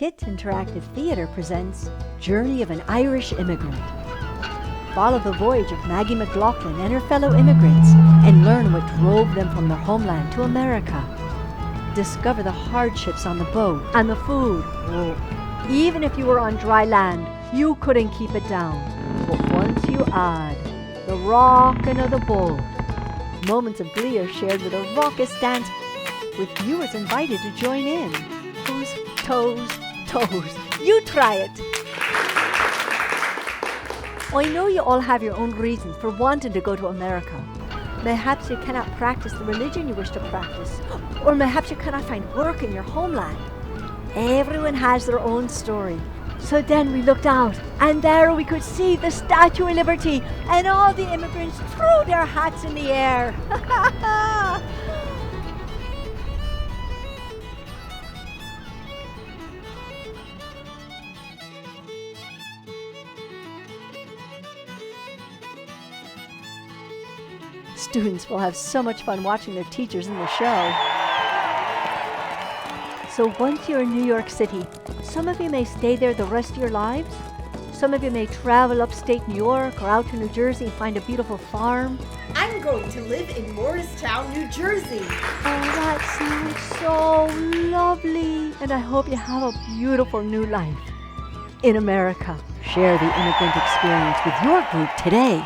KIT Interactive Theatre presents Journey of an Irish Immigrant. Follow the voyage of Maggie McLaughlin and her fellow immigrants and learn what drove them from their homeland to America. Discover the hardships on the boat and the food. Oh, even if you were on dry land, you couldn't keep it down. But once you add the rocking of the boat, moments of glee are shared with a raucous dance, with viewers invited to join in. Toes. You try it. I know you all have your own reasons for wanting to go to America. Perhaps you cannot practice the religion you wish to practice, or perhaps you cannot find work in your homeland. Everyone has their own story. So then we looked out, and there we could see the Statue of Liberty, and all the immigrants threw their hats in the air. Students will have so much fun watching their teachers in the show. So once you're in New York City, some of you may stay there the rest of your lives. Some of you may travel upstate New York or out to New Jersey and find a beautiful farm. I'm going to live in Morristown, New Jersey. Oh, that sounds so lovely. And I hope you have a beautiful new life in America. Share the immigrant experience with your group today.